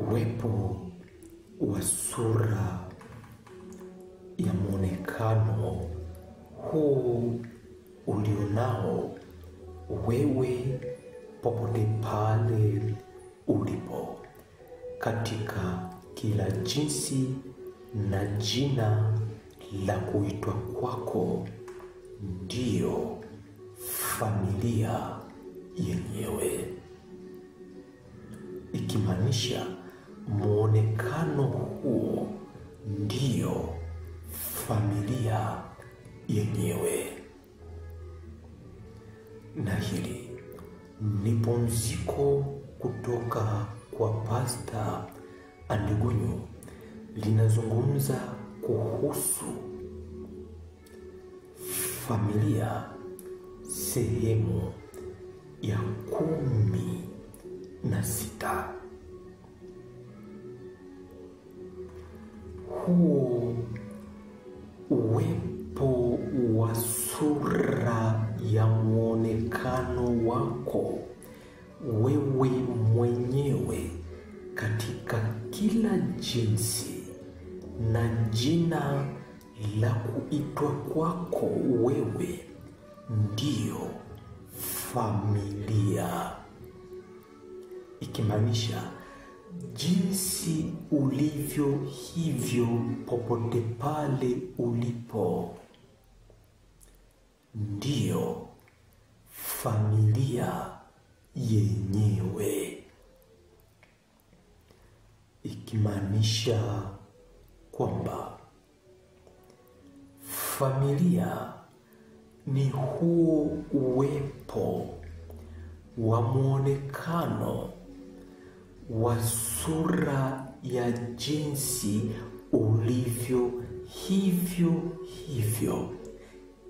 uwepo wa sura ya muonekano huu ulionao wewe popote pale ulipo katika kila jinsi na jina la kuitwa kwako ndiyo familia yenyewe, ikimaanisha muonekano huo ndiyo familia yenyewe. Na hili ni pumziko kutoka kwa Pastor Andegunyu, linazungumza kuhusu familia sehemu ya 16. Huo uwepo wa sura ya muonekano wako wewe mwenyewe katika kila jinsi na jina la kuitwa kwako wewe ndiyo familia, ikimaanisha jinsi ulivyo hivyo popote pale ulipo ndiyo familia yenyewe, ikimaanisha kwamba familia ni huo uwepo wa muonekano wa sura ya jinsi ulivyo hivyo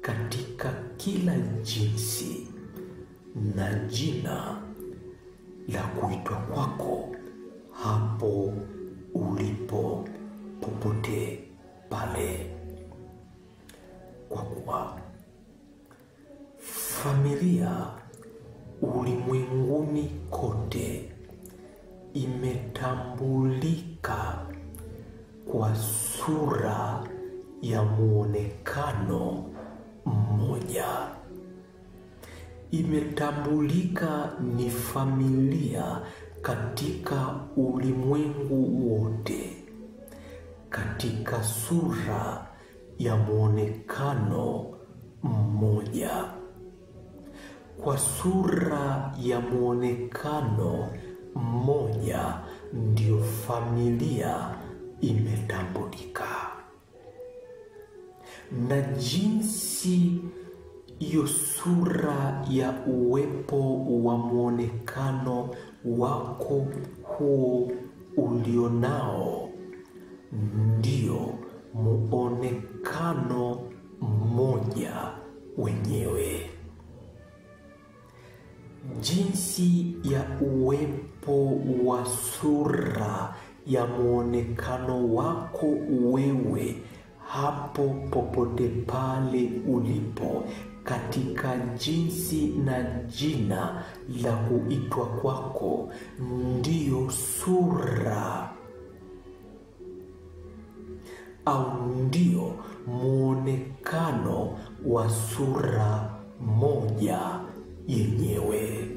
katika kila jinsi na jina la kuitwa kwako hapo ulipo popote pale, kwa kuwa familia ulimwenguni kote imetambulika kwa sura ya muonekano mmoja. Imetambulika ni familia katika ulimwengu wote katika sura ya muonekano mmoja. Kwa sura ya muonekano mmoja ndio familia imetambulika, na jinsi hiyo sura ya uwepo wa muonekano wako huo ulionao ndio muonekano mmoja wenyewe. Jinsi ya uwepo wa sura ya muonekano wako wewe hapo popote pale ulipo katika jinsi na jina la kuitwa kwako ndiyo sura au ndio muonekano wa sura moja yenyewe.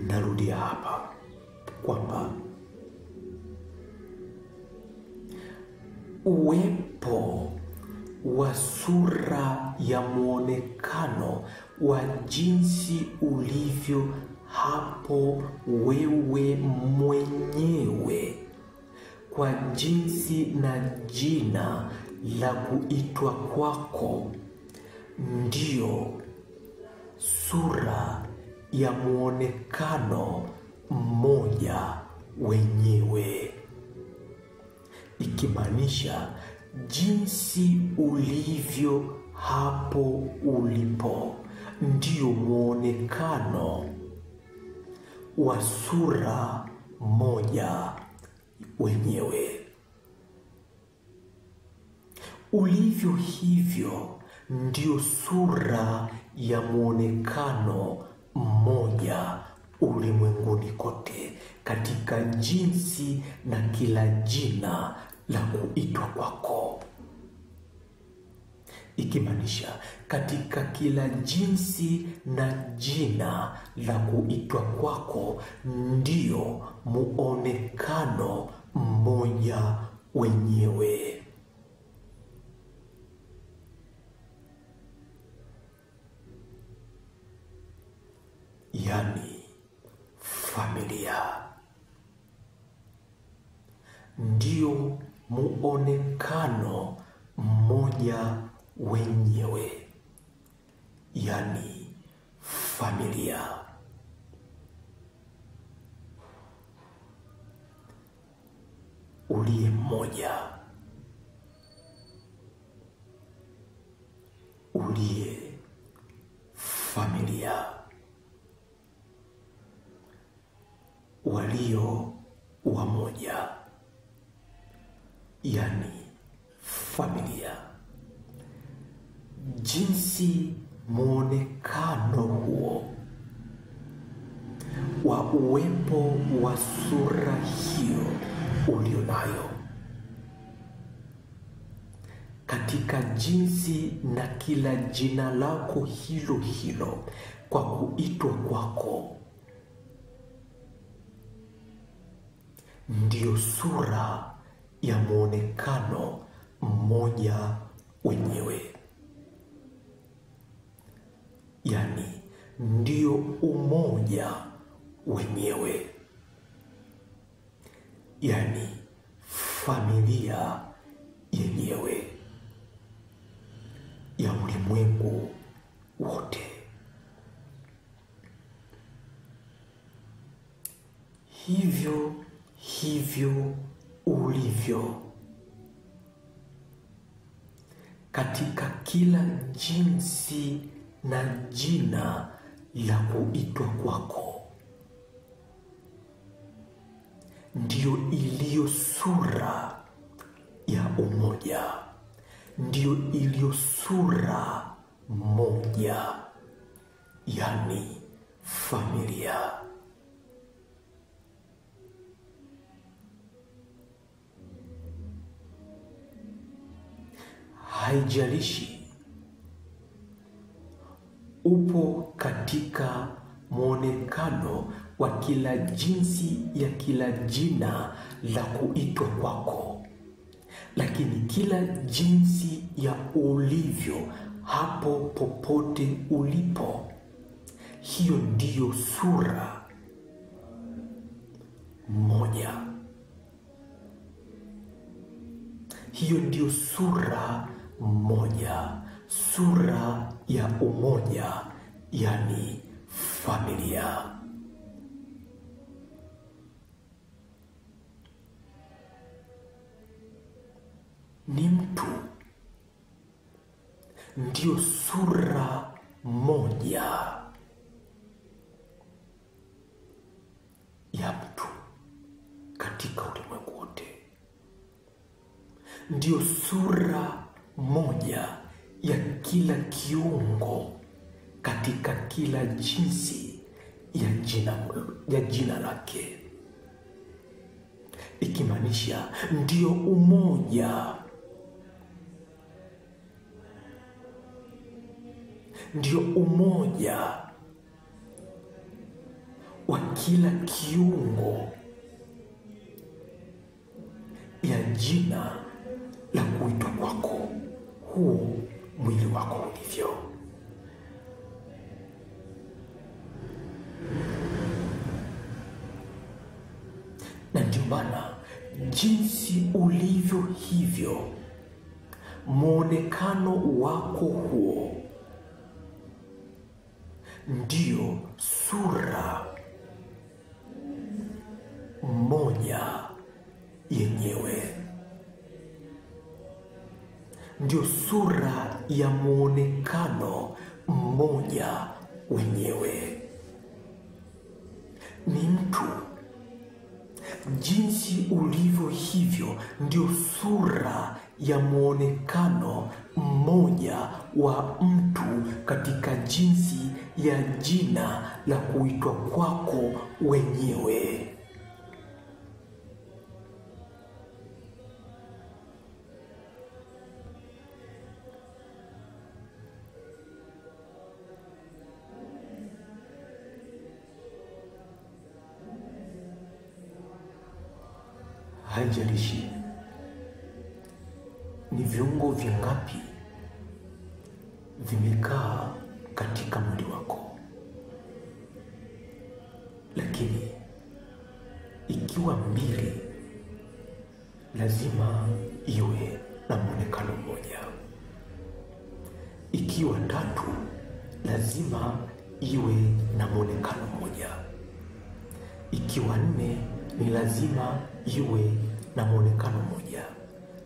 Narudia hapa kwamba uwepo wa sura ya muonekano wa jinsi ulivyo hapo wewe mwenyewe kwa jinsi na jina la kuitwa kwako ndio sura ya muonekano mmoja wenyewe, ikimaanisha jinsi ulivyo hapo ulipo ndio muonekano wa sura moja wenyewe. Ulivyo hivyo ndio sura ya muonekano mmoja ulimwenguni kote, katika jinsi na kila jina la kuitwa kwako. Ikimaanisha katika kila jinsi na jina la kuitwa kwako ndio muonekano mmoja wenyewe. Yani familia ndio muonekano mmoja wenyewe, yani familia. Uliye mmoja, uliye familia, walio wamoja, yani familia. Jinsi muonekano huo wa uwepo wa sura hiyo ulio nayo katika jinsi na kila jina lako hilo hilo kwa kuitwa kwako, ndiyo sura ya muonekano mmoja wenyewe, yani ndio umoja wenyewe, yani familia yenyewe ya ulimwengu wote. Hivyo hivyo ulivyo katika kila jinsi na jina la kuitwa kwako, ndio iliyo sura ya umoja, ndio iliyo sura moja, yani familia. Haijalishi upo katika muonekano wa kila jinsi ya kila jina la kuitwa kwako, lakini kila jinsi ya ulivyo hapo popote ulipo, hiyo ndiyo sura moja. Hiyo ndiyo sura moja, sura ya umoja, yani familia. Ni mtu, ndiyo sura moja ya mtu katika ulimwengu wote, ndiyo sura moja ya kila kiungo katika kila jinsi ya jina lake, ikimaanisha ndiyo umoja, ndiyo umoja wa kila kiungo ya jina la kuitwa kwako, huu mwili wako ulivyo. Na ndio maana jinsi ulivyo hivyo, muonekano wako huo ndio sura moja yenyewe, ndio sura ya muonekano mmoja wenyewe. Ni mtu, jinsi ulivyo hivyo ndio sura ya muonekano mmoja wa mtu katika jinsi ya jina la kuitwa kwako wenyewe. Haijalishi ni viungo vingapi vimekaa katika mwili wako, lakini ikiwa 2, lazima iwe na muonekano mmoja. Ikiwa 3, lazima iwe na muonekano mmoja. Ikiwa 4, ni lazima iwe na muonekano mmoja.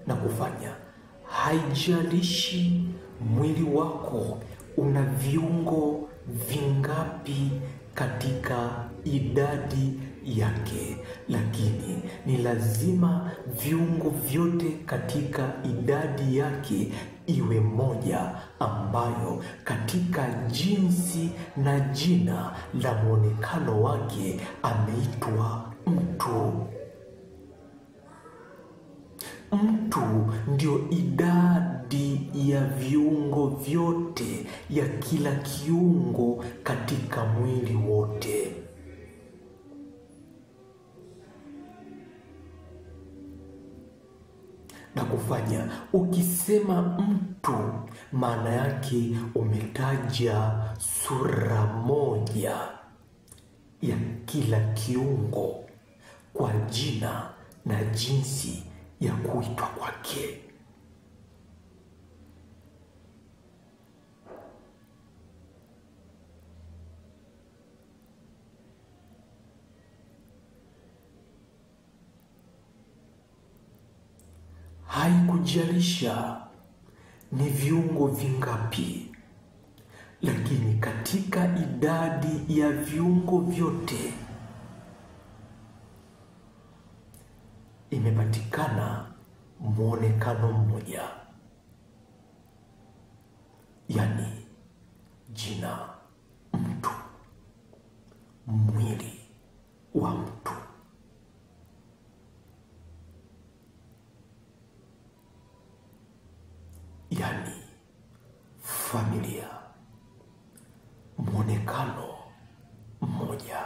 Na kufanya, haijalishi mwili wako una viungo vingapi katika idadi yake, lakini ni lazima viungo vyote katika idadi yake iwe moja, ambayo katika jinsi na jina la muonekano wake ameitwa mtu. Mtu ndio idadi ya viungo vyote ya kila kiungo katika mwili wote. Na kufanya, ukisema mtu, maana yake umetaja sura moja ya kila kiungo kwa jina na jinsi ya kuitwa kwake. Haikujalisha ni viungo vingapi, lakini katika idadi ya viungo vyote imepatikana muonekano mmoja, yani jina mtu, mwili wa mtu. Yani familia, muonekano mmoja.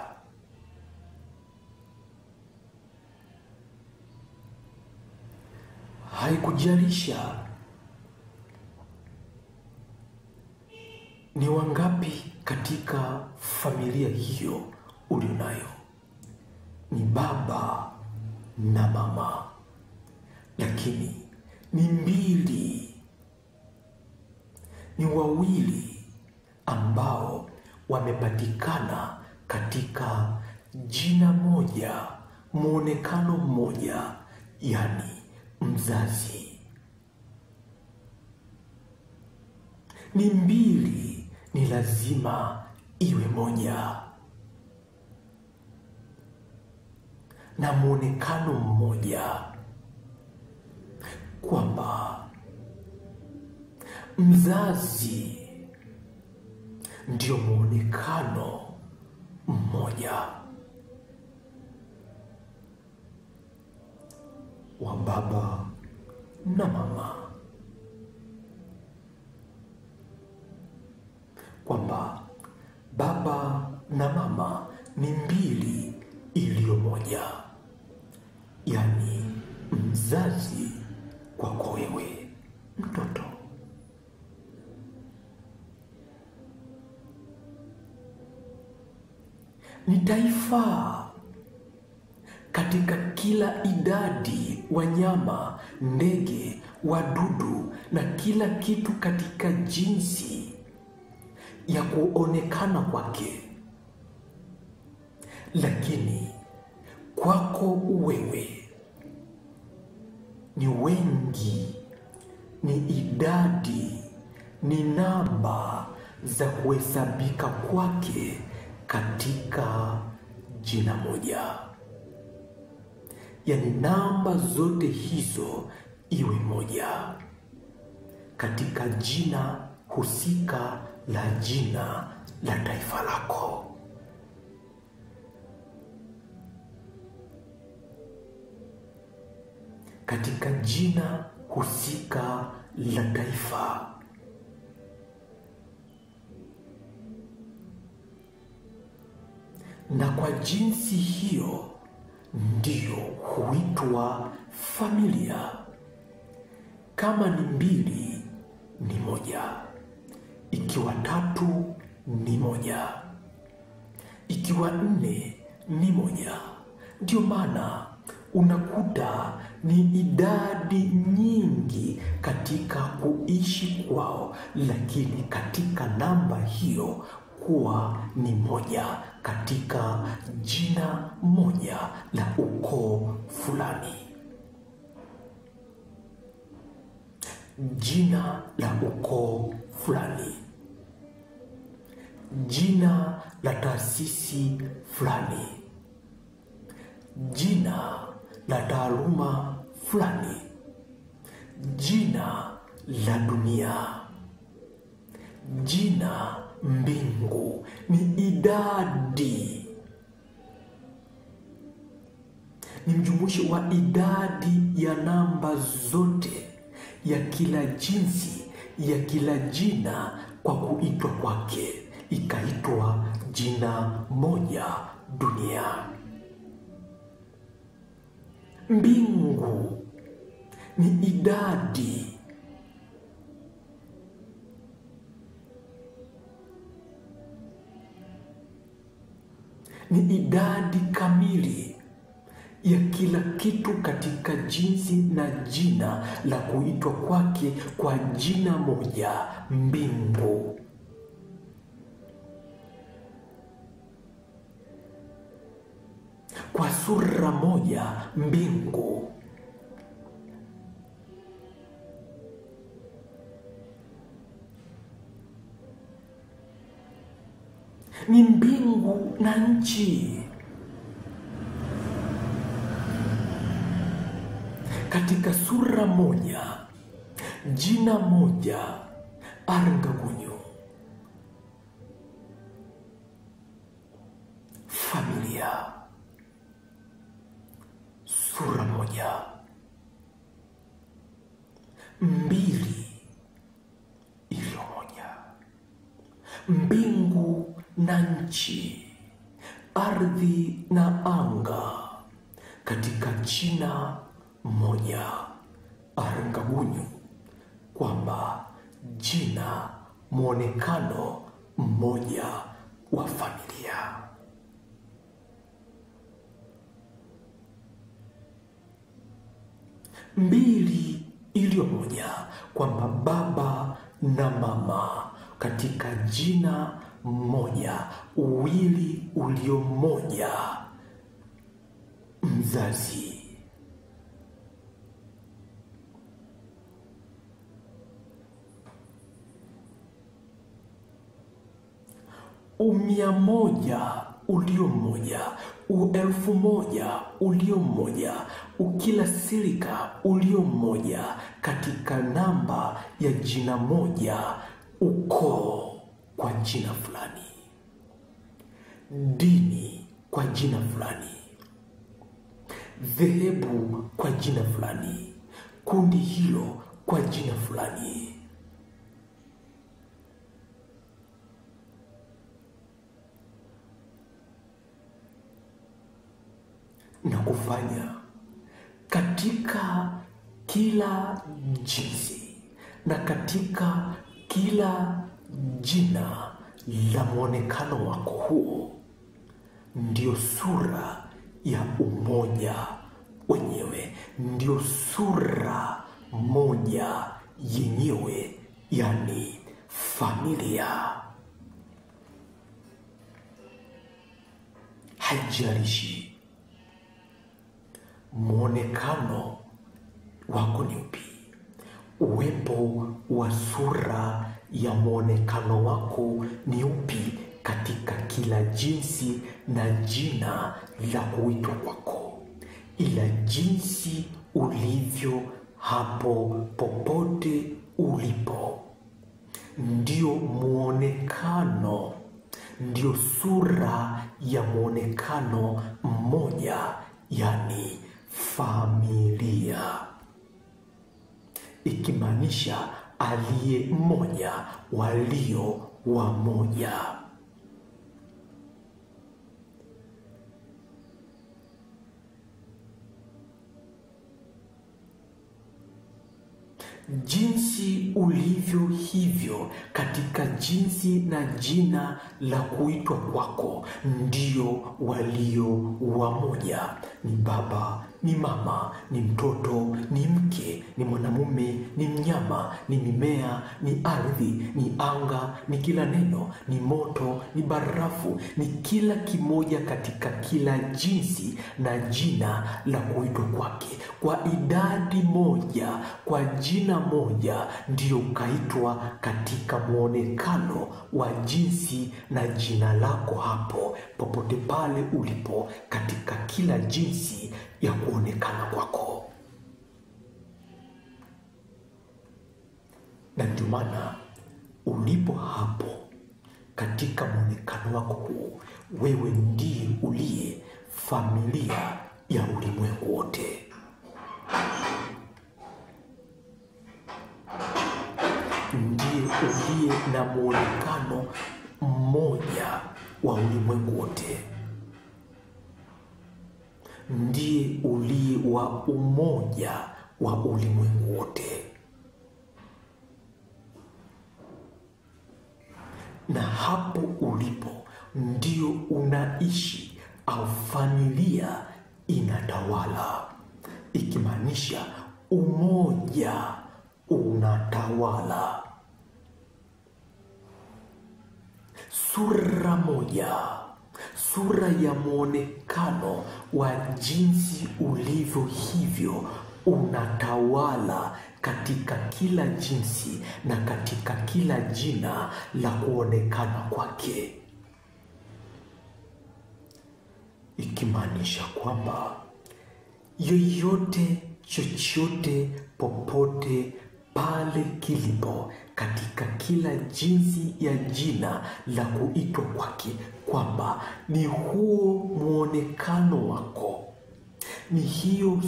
Haikujalisha ni wangapi katika familia hiyo ulionayo, ni baba na mama, lakini ni 2, ni 2 ambao wamepatikana katika jina moja, muonekano mmoja, yani mzazi. Ni 2, ni lazima iwe moja, na muonekano mmoja, kwamba mzazi ndio muonekano mmoja wa baba na mama, kwamba baba na mama ni 2 iliyo moja, yani mzazi kwako wewe mtoto. Ni taifa katika kila idadi, wanyama, ndege, wadudu na kila kitu katika jinsi ya kuonekana kwake, lakini kwako wewe ni wengi, ni idadi, ni namba za kuhesabika kwake katika jina moja, yani namba zote hizo iwe moja katika jina husika la jina la taifa lako. katika jina husika la taifa. Na kwa jinsi hiyo ndiyo huitwa familia. Kama ni 2 ni 1, ikiwa 3 ni 1, ikiwa 4 ni 1. Ndio maana unakuta ni idadi nyingi katika kuishi kwao, lakini katika namba hiyo kuwa ni 1 katika jina moja la ukoo fulani. Jina la ukoo fulani, jina la taasisi fulani, jina la taaluma fulani, jina la dunia, jina mbingu. Ni idadi, ni mjumuisho wa idadi ya namba zote ya kila jinsi ya kila jina kwa kuitwa kwake, ikaitwa jina moja dunia. Mbingu ni idadi, ni idadi kamili ya kila kitu katika jinsi na jina la kuitwa kwake kwa jina moja, mbingu. Kwa sura moja, mbingu. Ni mbingu na nchi. Katika sura moja, jina moja, Arangagunyu. Familia. Sura moja. 2 iliyo moja. Mbingu na nchi, ardhi na anga, katika jina moja, Arangagunyu, kwamba jina mwonekano mmoja wa familia. Mbili iliyo moja, kwamba baba na mama katika jina moja, uwili ulio moja, mzazi. Umia moja ulio mmoja, 1000 ulio mmoja, ukila silika ulio mmoja, katika namba ya jina moja, ukoo kwa jina fulani, dini kwa jina fulani, dhehebu kwa jina fulani, kundi hilo kwa jina fulani. Na kufanya katika kila jinsi na katika kila jina la mwonekano wako huo, ndio sura ya umoja wenyewe, ndio sura moja yenyewe, yani familia. Haijalishi mwonekano wako ni upi, uwepo wa sura ya mwonekano wako ni upi katika kila jinsi na jina la kuitwa kwako, ila jinsi ulivyo hapo popote ulipo, ndio mwonekano, ndio sura ya mwonekano mmoja, yani familia. ikimaanisha aliye mmoja, walio wamoja. Jinsi ulivyo hivyo katika jinsi na jina la kuitwa kwako, ndio walio wamoja. Ni baba, ni mama, ni mtoto, ni mke, ni mwanamume, ni mnyama, ni mimea, ni ardhi, ni anga, ni kila neno, ni moto, ni barafu, ni kila kimoja katika kila jinsi na jina la kuitwa kwake. Kwa idadi moja, kwa jina moja, ndio ukaitwa katika muonekano wa jinsi na jina lako hapo popote pale ulipo, katika kila jinsi ya kuonekana kwako. Na ndio maana ulipo hapo katika muonekano wako huu, wewe ndiye uliye familia ya ulimwengu wote. Ndiye uliye na muonekano mmoja wa ulimwengu wote. Ndiye uliye wa umoja wa ulimwengu wote. Na hapo ulipo ndio unaishi, au familia inatawala, ikimaanisha umoja unatawala. Sura moja, sura ya muonekano wa jinsi ulivyo hivyo unatawala katika kila jinsi na katika kila jina la kuonekana kwake, ikimaanisha kwamba yoyote, chochote, popote pale kilipo katika kila jinsi ya jina la kuitwa kwake, kwamba ni huo muonekano wako, ni hiyo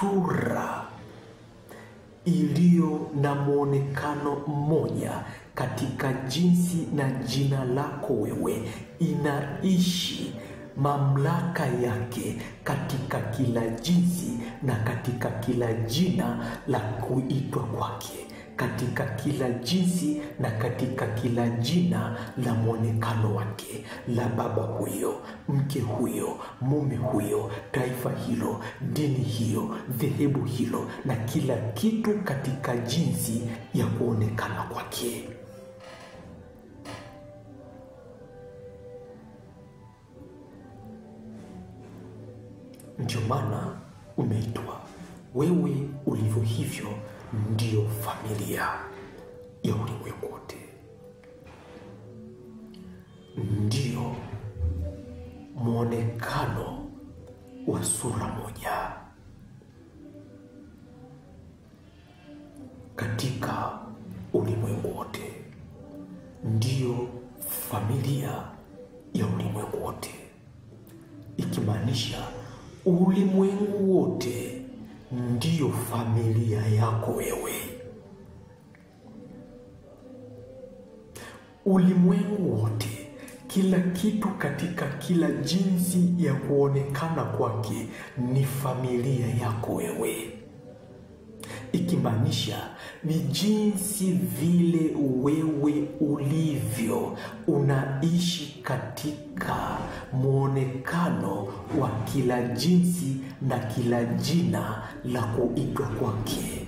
sura iliyo na muonekano mmoja katika jinsi na jina lako wewe, inaishi mamlaka yake katika kila jinsi na katika kila jina la kuitwa kwake, katika kila jinsi na katika kila jina la muonekano wake, la baba huyo, mke huyo, mume huyo, taifa hilo, dini hiyo, dhehebu hilo, na kila kitu katika jinsi ya kuonekana kwake. Ndio maana umeitwa wewe ulivyo hivyo, ndio familia ya ulimwengu wote, ndio muonekano wa sura moja katika ulimwengu wote, ndio familia ya ulimwengu wote, ikimaanisha ulimwengu wote ndiyo familia yako wewe. Ulimwengu wote, kila kitu katika kila jinsi ya kuonekana kwake ni familia yako wewe, ikimaanisha ni jinsi vile wewe ulivyo unaishi katika muonekano wa kila jinsi na kila jina la kuitwa kwake.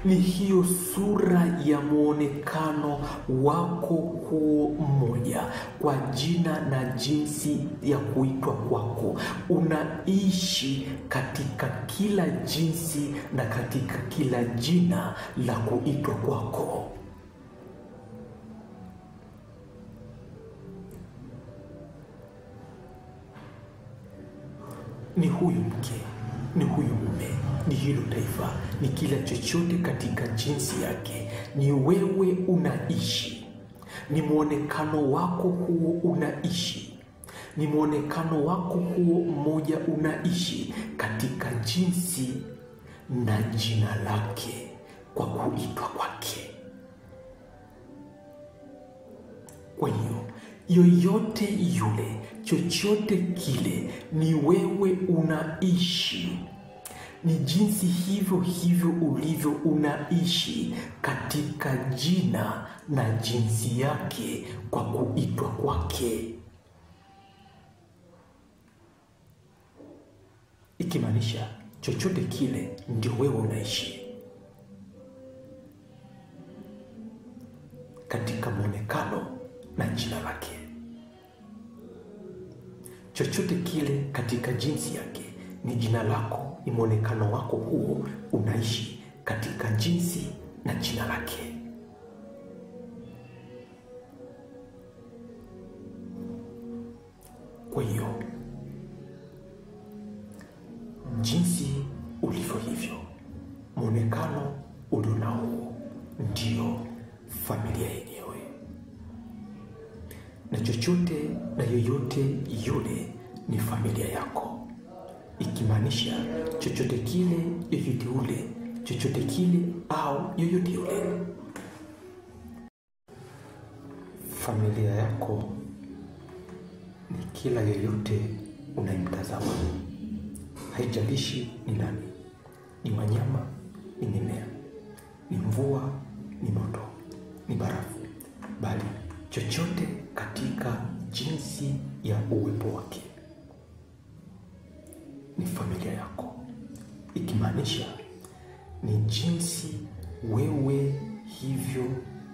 Ni hiyo sura ya muonekano wako huo mmoja kwa jina na jinsi ya kuitwa kwako. Unaishi katika kila jinsi na katika kila jina la kuitwa kwako. Ni huyu mke, ni huyu mume, ni hilo taifa, ni kila chochote katika jinsi yake. Ni wewe unaishi, ni muonekano wako huo unaishi, ni mwonekano wako huo mmoja unaishi katika jinsi na jina lake kwa kuitwa kwake. Kwa hiyo yoyote yule, chochote kile, ni wewe unaishi, ni jinsi hivyo hivyo ulivyo unaishi katika jina na jinsi yake kwa kuitwa kwake. Ikimaanisha chochote kile ndio wewe unaishi katika mwonekano na jina lake. Chochote kile katika jinsi yake ni jina lako, ni mwonekano wako huo unaishi katika jinsi na jina lake. Kwa hiyo jinsi ulivyo hivyo, mwonekano ulionao ndio familia yenyewe, na chochote na yoyote yule ni familia yako. Ikimaanisha chochote kile, yoyote ule, chochote kile au yoyote yule, familia yako ni kila yoyote unayemtazama. Haijalishi ni nani, ni wanyama, ni mimea, ni mvua, ni moto, ni barafu, bali chochote katika jinsi ya uwepo wake ni familia yako. Ikimaanisha ni jinsi wewe hivyo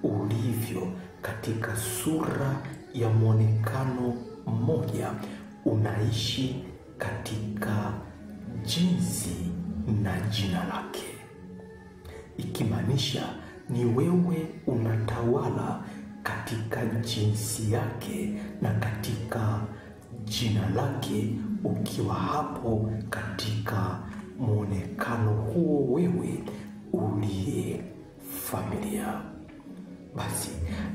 ulivyo katika sura ya mwonekano mmoja unaishi katika jinsi na jina lake. Ikimaanisha ni wewe unatawala katika jinsi yake na katika jina lake, ukiwa hapo katika mwonekano huo wewe uliye familia. Basi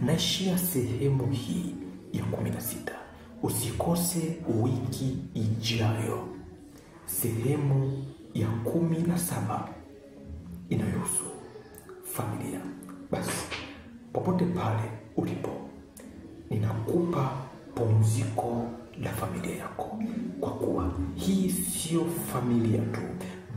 naishia sehemu hii ya 16. Usikose wiki ijayo sehemu ya 17 inayohusu familia. Basi popote pale ulipo, ninakupa pumziko la familia yako, kwa kuwa hii sio familia tu,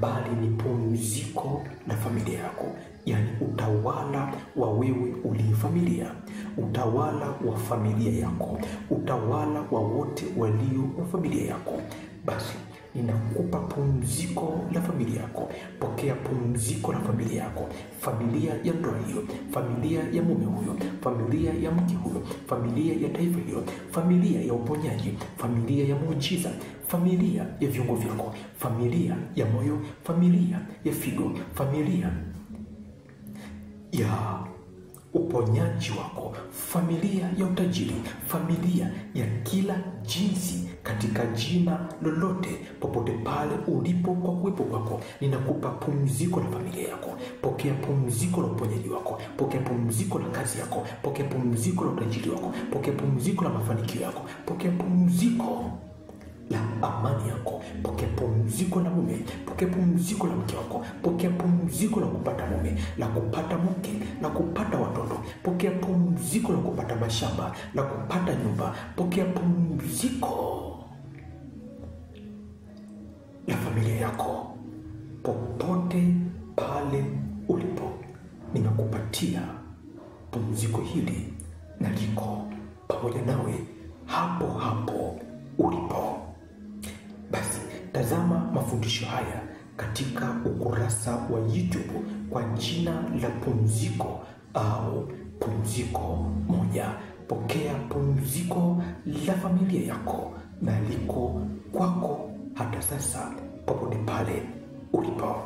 bali ni pumziko la familia yako, yani utawala wa wewe uliye familia, utawala wa familia yako, utawala wa wote walio wa familia yako. Basi ninakupa pumziko la familia yako. Pokea pumziko la familia yako, familia ya ndoa hiyo, familia ya mume huyo, familia ya mke huyo, familia ya taifa hilo, familia ya uponyaji, familia ya muujiza, familia ya viungo vyako, familia ya moyo, familia ya figo, familia ya uponyaji wako, familia ya utajiri, familia ya kila jinsi, katika jina lolote, popote pale ulipo kwa kuwepo kwako, ninakupa pumziko la familia yako. Pokea pumziko la uponyaji wako, pokea pumziko la kazi yako, pokea pumziko la utajiri wako, pokea pumziko la mafanikio yako, pokea pumziko la amani yako, pokea pumziko la mume, pokea pumziko la mke wako, pokea pumziko la kupata mume, la kupata mke, la kupata watoto, pokea pumziko la kupata mashamba, la kupata nyumba, pokea pumziko la familia yako. Popote pale ulipo, ninakupatia pumziko hili na liko pamoja nawe hapo hapo ulipo. Basi tazama mafundisho haya katika ukurasa wa YouTube kwa jina la pumziko au pumziko moja. Pokea pumziko la familia yako na liko kwako hata sasa, popote pale ulipo.